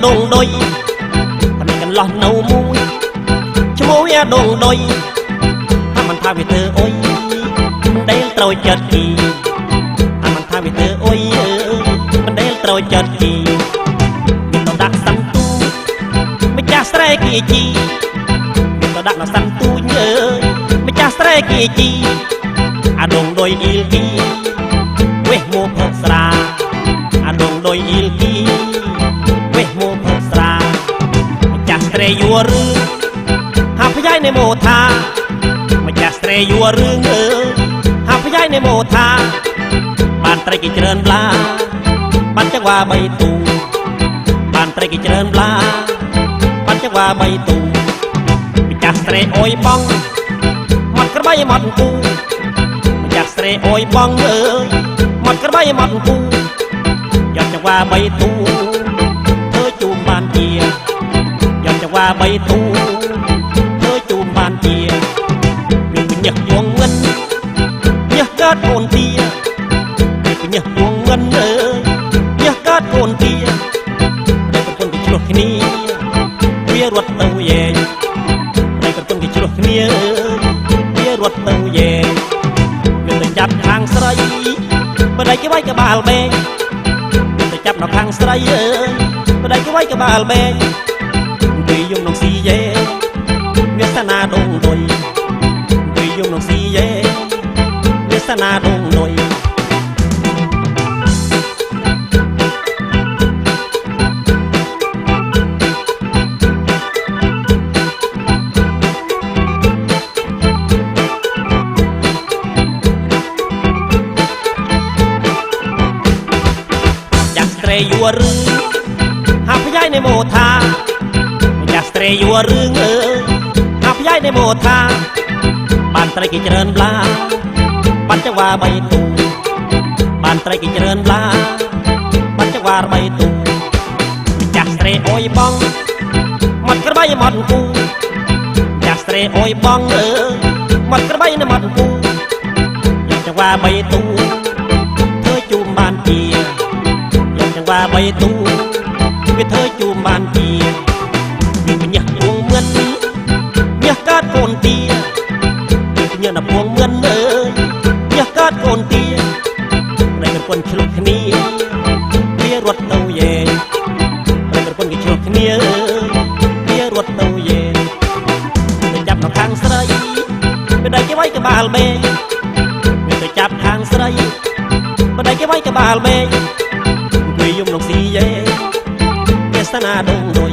ដងដុយប៉ុន្តែកន្លោះនៅមួយឈ្មោះអាដងដុយថាមិនថាវាធ្វើអុយមិនដែលត្រូវចិត្តគីថាមិនថាវាធ្វើអុយមិនដែលត្រូវចិត្តគីមានទៅដាក់សាន់ទូម្ចាស់ស្រែគីជីមានទៅដាក់នៅសាន់ទូញអើយម្ចាស់ស្រែគីជីអាដងដុយអ៊ីលគីវេះមកផឹកស្រាអាដងដុយអ៊ីលគីវេះមកផឹកស្រាម្ចាស់ស្រែយួររឿងហាផ្យាយនៃមោថាម្ចាស់ស្រែយួររឿងអើយហាផ្យាយនៃមោថាបានត្រីគេច្រើនប្លាបានចង្វាបីទូបានត្រីគេច្រើនប្លាបានចង្វាបីទូម្ចាស់ស្រែអុយបងមកក្របីមកគូម្ចាស់ស្រែអុយបងអើយមកក្របីមកគូយកចង្វាបីទូធ្វើជុំបានជាយកចង្វាបីទូធ្វើជុំបានជាមានញឹកយងងិនញឹកកើតកូនទាមានញឹកយងងិនអើយញឹកកើតកូនទាតែកំពុងតែឆ្លោះគ្នាវារត់ទៅយេតែកំពុងតែឆ្លោះគ្នាវារត់ទៅយេមានតែចាប់ខាងស្រីបដៃគេវាយក្បាលបែកមានតែចាប់នៅខាងស្រីអើយបដៃគេវាយក្បាលបែកពីយំនងស៊ីយេវាសនាដងដុយពីយំនងស៊ីយេវាសនាដងដុយយួររឿងហាផ្យាយនៃមោថាម្ចាស់ស្រែយួររឿងអើយហាផ្យាយនៃមោថាបានត្រីគេច្រើនប្លាបានចង្វាបីទូបានត្រីគេច្រើនប្លាបានចង្វាបីទូម្ចាស់ស្រែអុយបងមកក្របីមកគូម្ចាស់ស្រែអុយបងអើយមកក្របីនៅមកគូយកចង្វាបីទូធ្វើជុំបានជាចង្វាបីទូវាធ្វើជុំបានជាមានញ៉ាស់ពួងមឿនញ៉ាស់កើតកូនទាមានញ៉ាស់ណាពួងមឿនអើយញ៉ាស់កើតកូនទាតែប្រពន្ធឆ្លុះគ្នាវារត់ទៅយេតែប្រពន្ធគេឆ្លុះគ្នាវារត់ទៅយេទៅចាប់នៅខាងស្រីបដៃគេវាយក្បាលបែកមានទៅចាប់ខាងស្រីបដៃគេវាយក្បាលបែកយំនងស៊ីយេវាសនាដងដុ